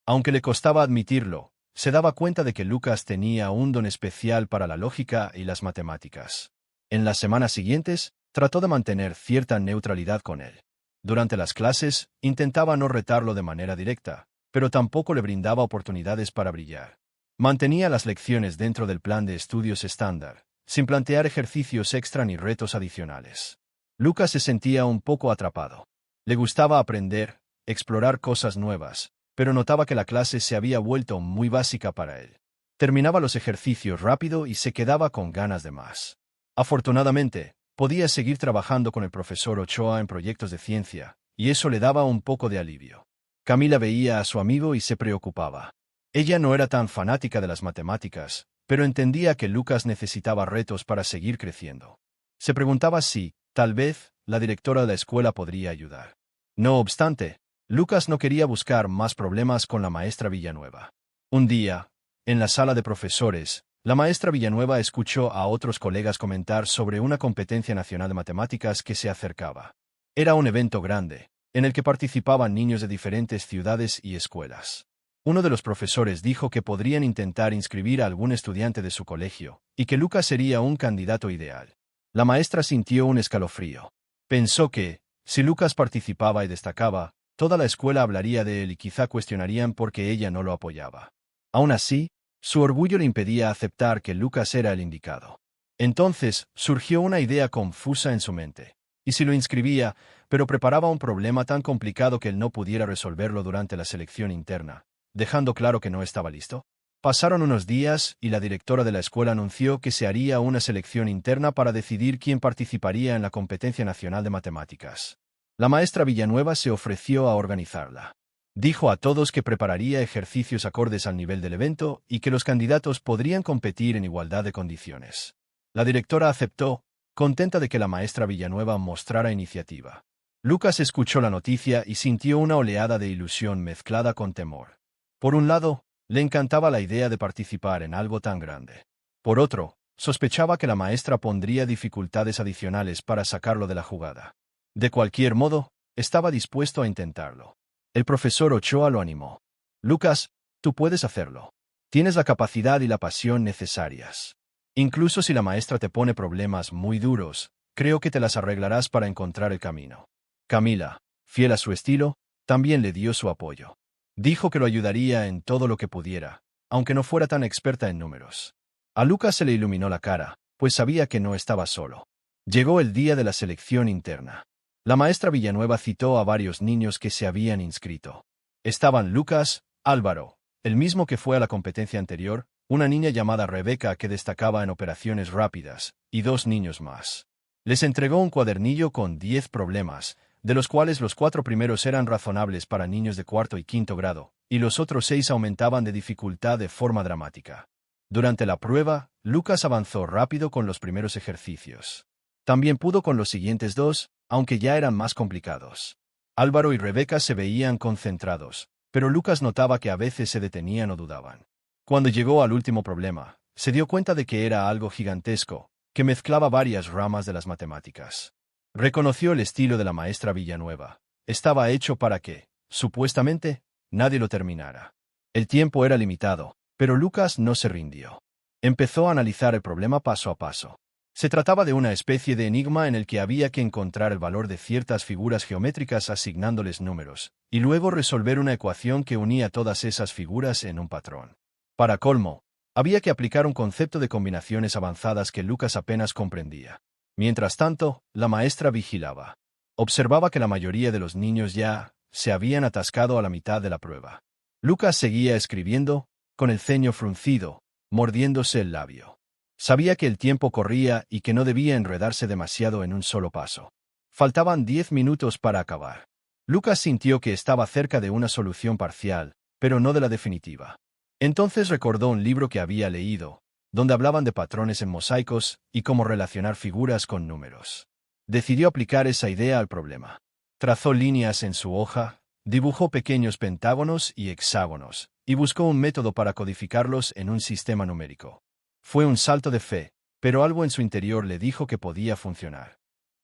Aunque le costaba admitirlo, se daba cuenta de que Lucas tenía un don especial para la lógica y las matemáticas. En las semanas siguientes, trató de mantener cierta neutralidad con él. Durante las clases, intentaba no retarlo de manera directa, pero tampoco le brindaba oportunidades para brillar. Mantenía las lecciones dentro del plan de estudios estándar, sin plantear ejercicios extra ni retos adicionales. Lucas se sentía un poco atrapado. Le gustaba aprender, explorar cosas nuevas, pero notaba que la clase se había vuelto muy básica para él. Terminaba los ejercicios rápido y se quedaba con ganas de más. Afortunadamente, podía seguir trabajando con el profesor Ochoa en proyectos de ciencia, y eso le daba un poco de alivio. Camila veía a su amigo y se preocupaba. Ella no era tan fanática de las matemáticas, pero entendía que Lucas necesitaba retos para seguir creciendo. Se preguntaba si, tal vez, la directora de la escuela podría ayudar. No obstante, Lucas no quería buscar más problemas con la maestra Villanueva. Un día, en la sala de profesores, la maestra Villanueva escuchó a otros colegas comentar sobre una competencia nacional de matemáticas que se acercaba. Era un evento grande, en el que participaban niños de diferentes ciudades y escuelas. Uno de los profesores dijo que podrían intentar inscribir a algún estudiante de su colegio, y que Lucas sería un candidato ideal. La maestra sintió un escalofrío. Pensó que, si Lucas participaba y destacaba, toda la escuela hablaría de él y quizá cuestionarían por qué ella no lo apoyaba. Aún así, su orgullo le impedía aceptar que Lucas era el indicado. Entonces, surgió una idea confusa en su mente. Y si lo inscribía, pero preparaba un problema tan complicado que él no pudiera resolverlo durante la selección interna, dejando claro que no estaba listo. Pasaron unos días y la directora de la escuela anunció que se haría una selección interna para decidir quién participaría en la competencia nacional de matemáticas. La maestra Villanueva se ofreció a organizarla. Dijo a todos que prepararía ejercicios acordes al nivel del evento y que los candidatos podrían competir en igualdad de condiciones. La directora aceptó, contenta de que la maestra Villanueva mostrara iniciativa. Lucas escuchó la noticia y sintió una oleada de ilusión mezclada con temor. Por un lado, le encantaba la idea de participar en algo tan grande. Por otro, sospechaba que la maestra pondría dificultades adicionales para sacarlo de la jugada. De cualquier modo, estaba dispuesto a intentarlo. El profesor Ochoa lo animó. Lucas, tú puedes hacerlo. Tienes la capacidad y la pasión necesarias. Incluso si la maestra te pone problemas muy duros, creo que te las arreglarás para encontrar el camino. Camila, fiel a su estilo, también le dio su apoyo. Dijo que lo ayudaría en todo lo que pudiera, aunque no fuera tan experta en números. A Lucas se le iluminó la cara, pues sabía que no estaba solo. Llegó el día de la selección interna. La maestra Villanueva citó a varios niños que se habían inscrito. Estaban Lucas, Álvaro, el mismo que fue a la competencia anterior, una niña llamada Rebeca que destacaba en operaciones rápidas, y 2 niños más. Les entregó un cuadernillo con 10 problemas, de los cuales los 4 primeros eran razonables para niños de cuarto y quinto grado, y los otros 6 aumentaban de dificultad de forma dramática. Durante la prueba, Lucas avanzó rápido con los primeros ejercicios. También pudo con los siguientes 2, aunque ya eran más complicados. Álvaro y Rebeca se veían concentrados, pero Lucas notaba que a veces se detenían o dudaban. Cuando llegó al último problema, se dio cuenta de que era algo gigantesco, que mezclaba varias ramas de las matemáticas. Reconoció el estilo de la maestra Villanueva. Estaba hecho para que, supuestamente, nadie lo terminara. El tiempo era limitado, pero Lucas no se rindió. Empezó a analizar el problema paso a paso. Se trataba de una especie de enigma en el que había que encontrar el valor de ciertas figuras geométricas asignándoles números, y luego resolver una ecuación que unía todas esas figuras en un patrón. Para colmo, había que aplicar un concepto de combinaciones avanzadas que Lucas apenas comprendía. Mientras tanto, la maestra vigilaba. Observaba que la mayoría de los niños ya se habían atascado a la mitad de la prueba. Lucas seguía escribiendo, con el ceño fruncido, mordiéndose el labio. Sabía que el tiempo corría y que no debía enredarse demasiado en un solo paso. Faltaban 10 minutos para acabar. Lucas sintió que estaba cerca de una solución parcial, pero no de la definitiva. Entonces recordó un libro que había leído, donde hablaban de patrones en mosaicos y cómo relacionar figuras con números. Decidió aplicar esa idea al problema. Trazó líneas en su hoja, dibujó pequeños pentágonos y hexágonos, y buscó un método para codificarlos en un sistema numérico. Fue un salto de fe, pero algo en su interior le dijo que podía funcionar.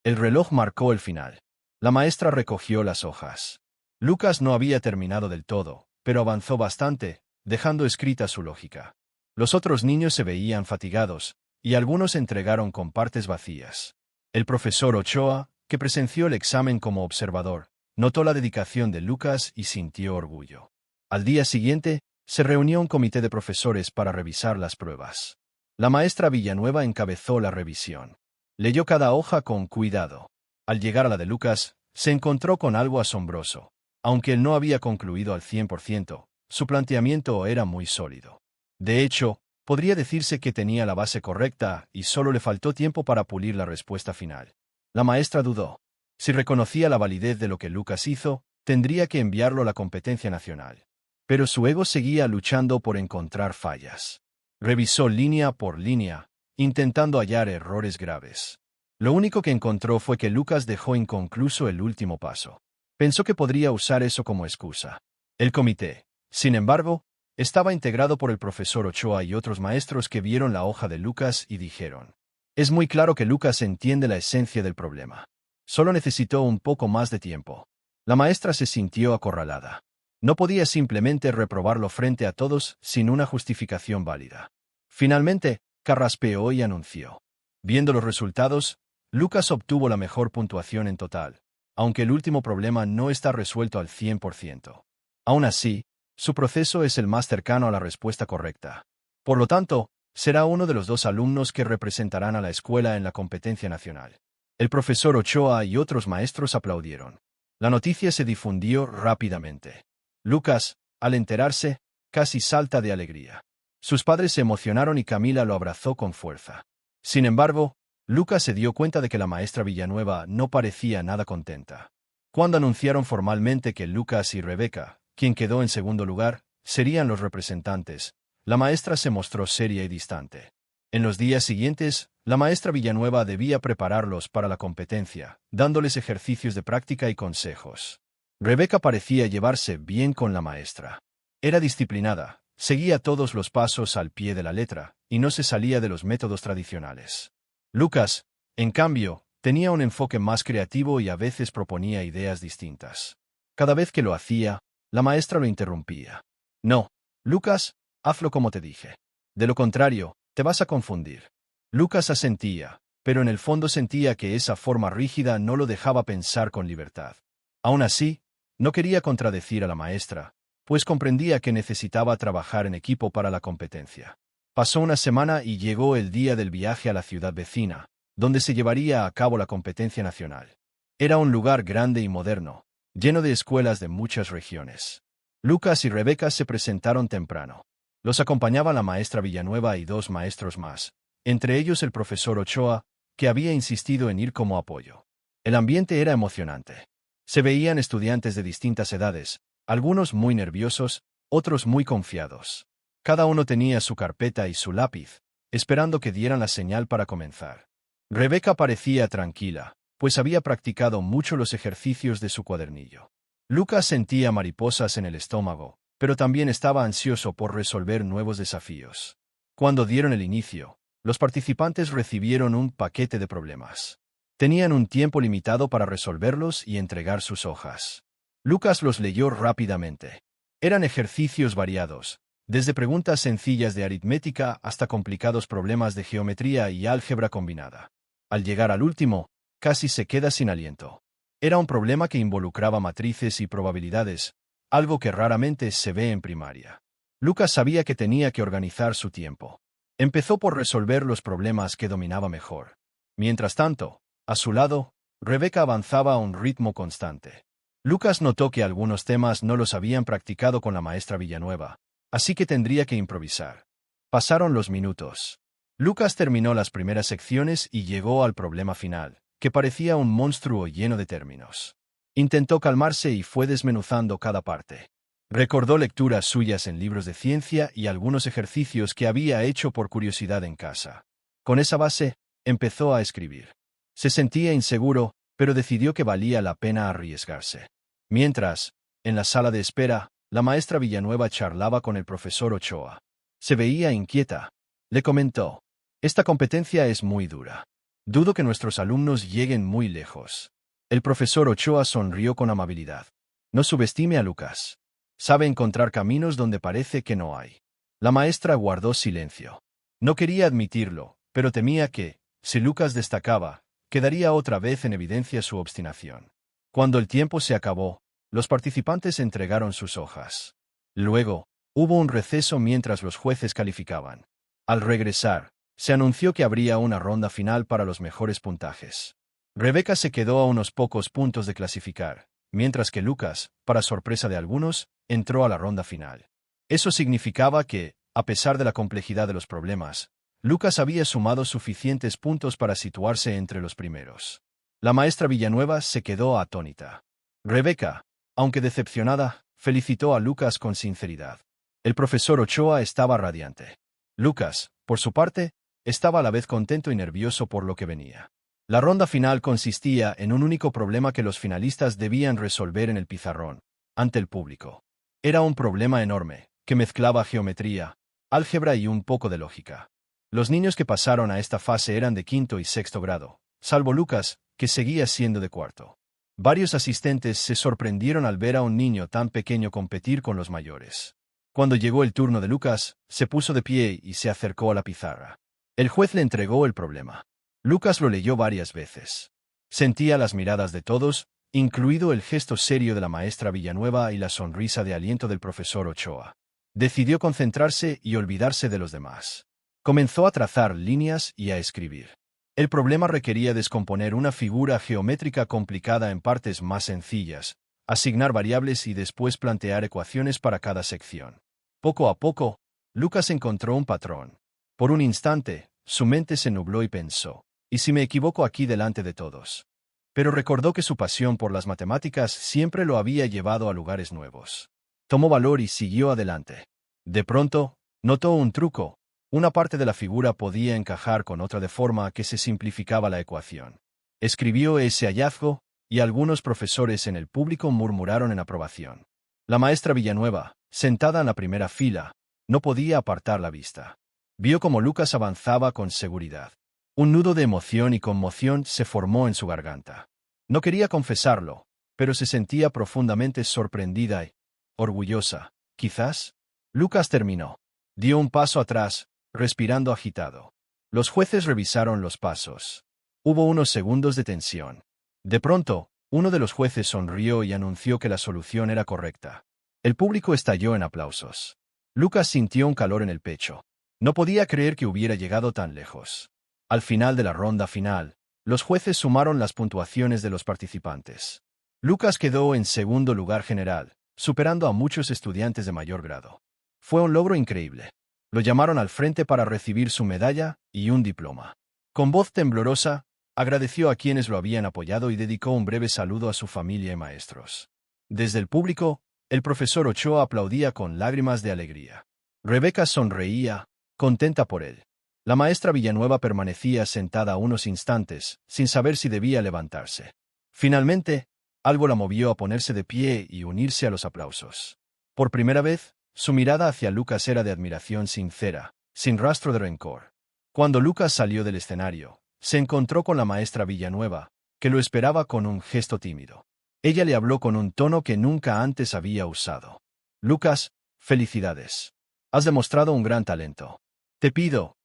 El reloj marcó el final. La maestra recogió las hojas. Lucas no había terminado del todo, pero avanzó bastante, dejando escrita su lógica. Los otros niños se veían fatigados, y algunos entregaron con partes vacías. El profesor Ochoa, que presenció el examen como observador, notó la dedicación de Lucas y sintió orgullo. Al día siguiente, se reunió un comité de profesores para revisar las pruebas. La maestra Villanueva encabezó la revisión. Leyó cada hoja con cuidado. Al llegar a la de Lucas, se encontró con algo asombroso. Aunque él no había concluido al 100%, su planteamiento era muy sólido. De hecho, podría decirse que tenía la base correcta y solo le faltó tiempo para pulir la respuesta final. La maestra dudó. Si reconocía la validez de lo que Lucas hizo, tendría que enviarlo a la competencia nacional. Pero su ego seguía luchando por encontrar fallas. Revisó línea por línea, intentando hallar errores graves. Lo único que encontró fue que Lucas dejó inconcluso el último paso. Pensó que podría usar eso como excusa. El comité, sin embargo, estaba integrado por el profesor Ochoa y otros maestros que vieron la hoja de Lucas y dijeron: «Es muy claro que Lucas entiende la esencia del problema. Solo necesitó un poco más de tiempo». La maestra se sintió acorralada. No podía simplemente reprobarlo frente a todos sin una justificación válida. Finalmente, carraspeó y anunció: «Viendo los resultados, Lucas obtuvo la mejor puntuación en total, aunque el último problema no está resuelto al 100%. Aún así, su proceso es el más cercano a la respuesta correcta. Por lo tanto, será uno de los 2 alumnos que representarán a la escuela en la competencia nacional». El profesor Ochoa y otros maestros aplaudieron. La noticia se difundió rápidamente. Lucas, al enterarse, casi salta de alegría. Sus padres se emocionaron y Camila lo abrazó con fuerza. Sin embargo, Lucas se dio cuenta de que la maestra Villanueva no parecía nada contenta. Cuando anunciaron formalmente que Lucas y Rebeca, quien quedó en segundo lugar, serían los representantes, la maestra se mostró seria y distante. En los días siguientes, la maestra Villanueva debía prepararlos para la competencia, dándoles ejercicios de práctica y consejos. Rebeca parecía llevarse bien con la maestra. Era disciplinada, seguía todos los pasos al pie de la letra, y no se salía de los métodos tradicionales. Lucas, en cambio, tenía un enfoque más creativo y a veces proponía ideas distintas. Cada vez que lo hacía, la maestra lo interrumpía. No, Lucas, hazlo como te dije. De lo contrario, te vas a confundir. Lucas asentía, pero en el fondo sentía que esa forma rígida no lo dejaba pensar con libertad. Aún así, no quería contradecir a la maestra, pues comprendía que necesitaba trabajar en equipo para la competencia. Pasó una semana y llegó el día del viaje a la ciudad vecina, donde se llevaría a cabo la competencia nacional. Era un lugar grande y moderno, lleno de escuelas de muchas regiones. Lucas y Rebeca se presentaron temprano. Los acompañaba la maestra Villanueva y dos maestros más, entre ellos el profesor Ochoa, que había insistido en ir como apoyo. El ambiente era emocionante. Se veían estudiantes de distintas edades, algunos muy nerviosos, otros muy confiados. Cada uno tenía su carpeta y su lápiz, esperando que dieran la señal para comenzar. Rebeca parecía tranquila, pues había practicado mucho los ejercicios de su cuadernillo. Lucas sentía mariposas en el estómago, pero también estaba ansioso por resolver nuevos desafíos. Cuando dieron el inicio, los participantes recibieron un paquete de problemas. Tenían un tiempo limitado para resolverlos y entregar sus hojas. Lucas los leyó rápidamente. Eran ejercicios variados, desde preguntas sencillas de aritmética hasta complicados problemas de geometría y álgebra combinada. Al llegar al último, casi se queda sin aliento. Era un problema que involucraba matrices y probabilidades, algo que raramente se ve en primaria. Lucas sabía que tenía que organizar su tiempo. Empezó por resolver los problemas que dominaba mejor. Mientras tanto, a su lado, Rebeca avanzaba a un ritmo constante. Lucas notó que algunos temas no los habían practicado con la maestra Villanueva, así que tendría que improvisar. Pasaron los minutos. Lucas terminó las primeras secciones y llegó al problema final, que parecía un monstruo lleno de términos. Intentó calmarse y fue desmenuzando cada parte. Recordó lecturas suyas en libros de ciencia y algunos ejercicios que había hecho por curiosidad en casa. Con esa base, empezó a escribir. Se sentía inseguro, pero decidió que valía la pena arriesgarse. Mientras, en la sala de espera, la maestra Villanueva charlaba con el profesor Ochoa. Se veía inquieta. Le comentó: «Esta competencia es muy dura. Dudo que nuestros alumnos lleguen muy lejos». El profesor Ochoa sonrió con amabilidad. «No subestime a Lucas. Sabe encontrar caminos donde parece que no hay». La maestra guardó silencio. No quería admitirlo, pero temía que, si Lucas destacaba, quedaría otra vez en evidencia su obstinación. Cuando el tiempo se acabó, los participantes entregaron sus hojas. Luego, hubo un receso mientras los jueces calificaban. Al regresar, se anunció que habría una ronda final para los mejores puntajes. Rebeca se quedó a unos pocos puntos de clasificar, mientras que Lucas, para sorpresa de algunos, entró a la ronda final. Eso significaba que, a pesar de la complejidad de los problemas, Lucas había sumado suficientes puntos para situarse entre los primeros. La maestra Villanueva se quedó atónita. Rebeca, aunque decepcionada, felicitó a Lucas con sinceridad. El profesor Ochoa estaba radiante. Lucas, por su parte, estaba a la vez contento y nervioso por lo que venía. La ronda final consistía en un único problema que los finalistas debían resolver en el pizarrón, ante el público. Era un problema enorme, que mezclaba geometría, álgebra y un poco de lógica. Los niños que pasaron a esta fase eran de quinto y sexto grado, salvo Lucas, que seguía siendo de cuarto. Varios asistentes se sorprendieron al ver a un niño tan pequeño competir con los mayores. Cuando llegó el turno de Lucas, se puso de pie y se acercó a la pizarra. El juez le entregó el problema. Lucas lo leyó varias veces. Sentía las miradas de todos, incluido el gesto serio de la maestra Villanueva y la sonrisa de aliento del profesor Ochoa. Decidió concentrarse y olvidarse de los demás. Comenzó a trazar líneas y a escribir. El problema requería descomponer una figura geométrica complicada en partes más sencillas, asignar variables y después plantear ecuaciones para cada sección. Poco a poco, Lucas encontró un patrón. Por un instante, su mente se nubló y pensó, ¿y si me equivoco aquí delante de todos? Pero recordó que su pasión por las matemáticas siempre lo había llevado a lugares nuevos. Tomó valor y siguió adelante. De pronto, notó un truco. Una parte de la figura podía encajar con otra de forma que se simplificaba la ecuación. Escribió ese hallazgo, y algunos profesores en el público murmuraron en aprobación. La maestra Villanueva, sentada en la primera fila, no podía apartar la vista. Vio cómo Lucas avanzaba con seguridad. Un nudo de emoción y conmoción se formó en su garganta. No quería confesarlo, pero se sentía profundamente sorprendida y orgullosa. Quizás. Lucas terminó. Dio un paso atrás, respirando agitado. Los jueces revisaron los pasos. Hubo unos segundos de tensión. De pronto, uno de los jueces sonrió y anunció que la solución era correcta. El público estalló en aplausos. Lucas sintió un calor en el pecho. No podía creer que hubiera llegado tan lejos. Al final de la ronda final, los jueces sumaron las puntuaciones de los participantes. Lucas quedó en segundo lugar general, superando a muchos estudiantes de mayor grado. Fue un logro increíble. Lo llamaron al frente para recibir su medalla y un diploma. Con voz temblorosa, agradeció a quienes lo habían apoyado y dedicó un breve saludo a su familia y maestros. Desde el público, el profesor Ochoa aplaudía con lágrimas de alegría. Rebeca sonreía, contenta por él. La maestra Villanueva permanecía sentada unos instantes, sin saber si debía levantarse. Finalmente, algo la movió a ponerse de pie y unirse a los aplausos. Por primera vez, su mirada hacia Lucas era de admiración sincera, sin rastro de rencor. Cuando Lucas salió del escenario, se encontró con la maestra Villanueva, que lo esperaba con un gesto tímido. Ella le habló con un tono que nunca antes había usado. Lucas, felicidades. Has demostrado un gran talento. Te pido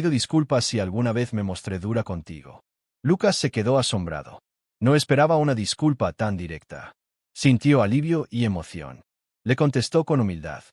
disculpas si alguna vez me mostré dura contigo. Lucas se quedó asombrado. No esperaba una disculpa tan directa. Sintió alivio y emoción. Le contestó con humildad.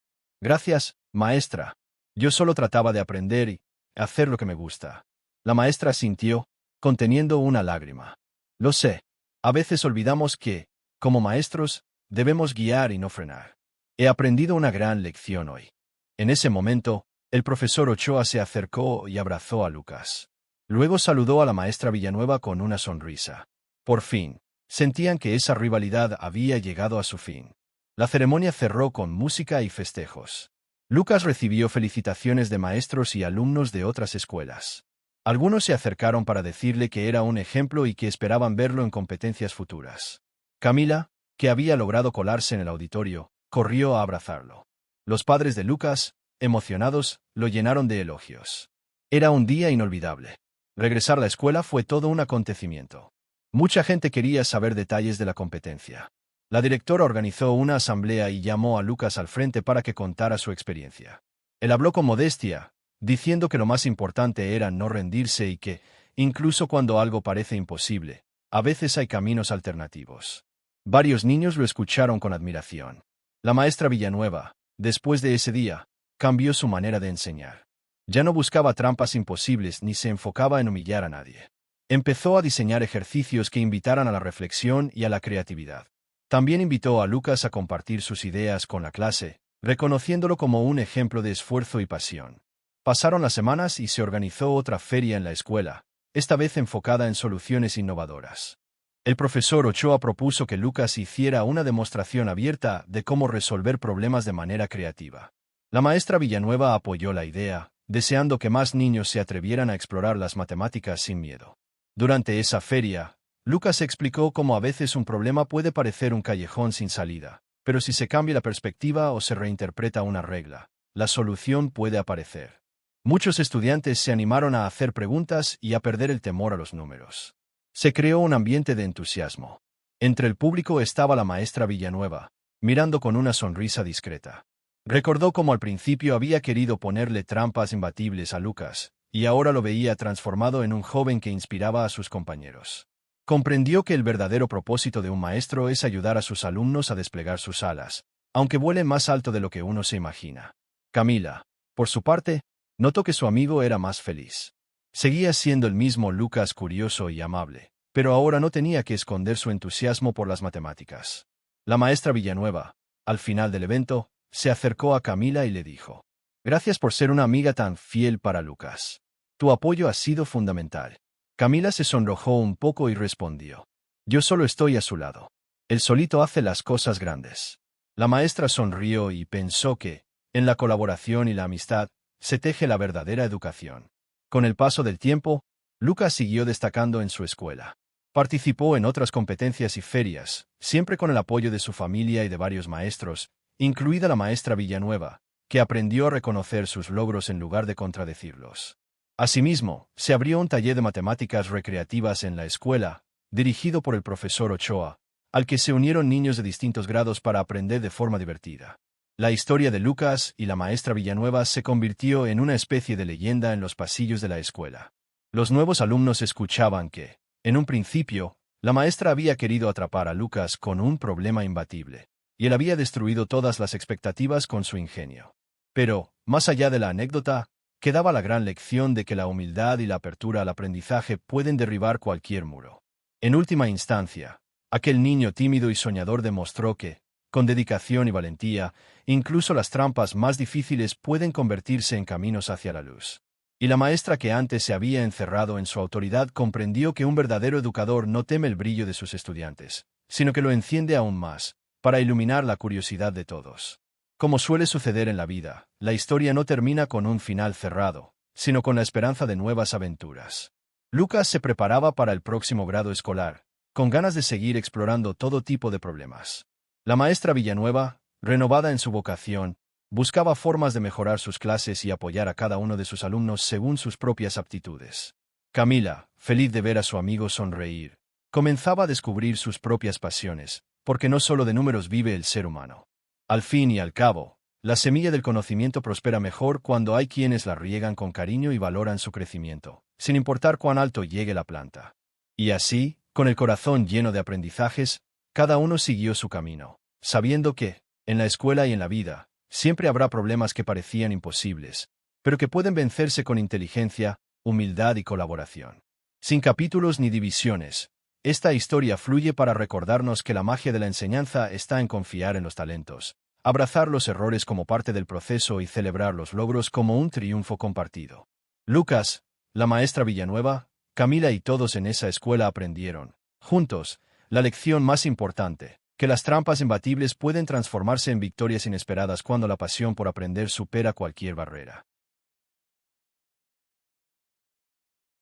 Gracias, maestra. Yo solo trataba de aprender y hacer lo que me gusta. La maestra sintió, conteniendo una lágrima. Lo sé. A veces olvidamos que, como maestros, debemos guiar y no frenar. He aprendido una gran lección hoy. En ese momento, el profesor Ochoa se acercó y abrazó a Lucas. Luego saludó a la maestra Villanueva con una sonrisa. Por fin, sentían que esa rivalidad había llegado a su fin. La ceremonia cerró con música y festejos. Lucas recibió felicitaciones de maestros y alumnos de otras escuelas. Algunos se acercaron para decirle que era un ejemplo y que esperaban verlo en competencias futuras. Camila, que había logrado colarse en el auditorio, corrió a abrazarlo. Los padres de Lucas, emocionados, lo llenaron de elogios. Era un día inolvidable. Regresar a la escuela fue todo un acontecimiento. Mucha gente quería saber detalles de la competencia. La directora organizó una asamblea y llamó a Lucas al frente para que contara su experiencia. Él habló con modestia, diciendo que lo más importante era no rendirse y que, incluso cuando algo parece imposible, a veces hay caminos alternativos. Varios niños lo escucharon con admiración. La maestra Villanueva, después de ese día, cambió su manera de enseñar. Ya no buscaba trampas imposibles ni se enfocaba en humillar a nadie. Empezó a diseñar ejercicios que invitaran a la reflexión y a la creatividad. También invitó a Lucas a compartir sus ideas con la clase, reconociéndolo como un ejemplo de esfuerzo y pasión. Pasaron las semanas y se organizó otra feria en la escuela, esta vez enfocada en soluciones innovadoras. El profesor Ochoa propuso que Lucas hiciera una demostración abierta de cómo resolver problemas de manera creativa. La maestra Villanueva apoyó la idea, deseando que más niños se atrevieran a explorar las matemáticas sin miedo. Durante esa feria, Lucas explicó cómo a veces un problema puede parecer un callejón sin salida, pero si se cambia la perspectiva o se reinterpreta una regla, la solución puede aparecer. Muchos estudiantes se animaron a hacer preguntas y a perder el temor a los números. Se creó un ambiente de entusiasmo. Entre el público estaba la maestra Villanueva, mirando con una sonrisa discreta. Recordó cómo al principio había querido ponerle trampas imbatibles a Lucas, y ahora lo veía transformado en un joven que inspiraba a sus compañeros. Comprendió que el verdadero propósito de un maestro es ayudar a sus alumnos a desplegar sus alas, aunque vuelen más alto de lo que uno se imagina. Camila, por su parte, notó que su amigo era más feliz. Seguía siendo el mismo Lucas curioso y amable, pero ahora no tenía que esconder su entusiasmo por las matemáticas. La maestra Villanueva, al final del evento, se acercó a Camila y le dijo: «Gracias por ser una amiga tan fiel para Lucas. Tu apoyo ha sido fundamental». Camila se sonrojó un poco y respondió: «Yo solo estoy a su lado. Él solito hace las cosas grandes». La maestra sonrió y pensó que, en la colaboración y la amistad, se teje la verdadera educación. Con el paso del tiempo, Lucas siguió destacando en su escuela. Participó en otras competencias y ferias, siempre con el apoyo de su familia y de varios maestros, incluida la maestra Villanueva, que aprendió a reconocer sus logros en lugar de contradecirlos. Asimismo, se abrió un taller de matemáticas recreativas en la escuela, dirigido por el profesor Ochoa, al que se unieron niños de distintos grados para aprender de forma divertida. La historia de Lucas y la maestra Villanueva se convirtió en una especie de leyenda en los pasillos de la escuela. Los nuevos alumnos escuchaban que, en un principio, la maestra había querido atrapar a Lucas con un problema imbatible, y él había destruido todas las expectativas con su ingenio. Pero, más allá de la anécdota, quedaba la gran lección de que la humildad y la apertura al aprendizaje pueden derribar cualquier muro. En última instancia, aquel niño tímido y soñador demostró que, con dedicación y valentía, incluso las trampas más difíciles pueden convertirse en caminos hacia la luz. Y la maestra que antes se había encerrado en su autoridad comprendió que un verdadero educador no teme el brillo de sus estudiantes, sino que lo enciende aún más, para iluminar la curiosidad de todos. Como suele suceder en la vida, la historia no termina con un final cerrado, sino con la esperanza de nuevas aventuras. Lucas se preparaba para el próximo grado escolar, con ganas de seguir explorando todo tipo de problemas. La maestra Villanueva, renovada en su vocación, buscaba formas de mejorar sus clases y apoyar a cada uno de sus alumnos según sus propias aptitudes. Camila, feliz de ver a su amigo sonreír, comenzaba a descubrir sus propias pasiones, porque no solo de números vive el ser humano. Al fin y al cabo, la semilla del conocimiento prospera mejor cuando hay quienes la riegan con cariño y valoran su crecimiento, sin importar cuán alto llegue la planta. Y así, con el corazón lleno de aprendizajes, cada uno siguió su camino, sabiendo que, en la escuela y en la vida, siempre habrá problemas que parecían imposibles, pero que pueden vencerse con inteligencia, humildad y colaboración. Sin capítulos ni divisiones, esta historia fluye para recordarnos que la magia de la enseñanza está en confiar en los talentos, abrazar los errores como parte del proceso y celebrar los logros como un triunfo compartido. Lucas, la maestra Villanueva, Camila y todos en esa escuela aprendieron, juntos, la lección más importante: que las trampas imbatibles pueden transformarse en victorias inesperadas cuando la pasión por aprender supera cualquier barrera.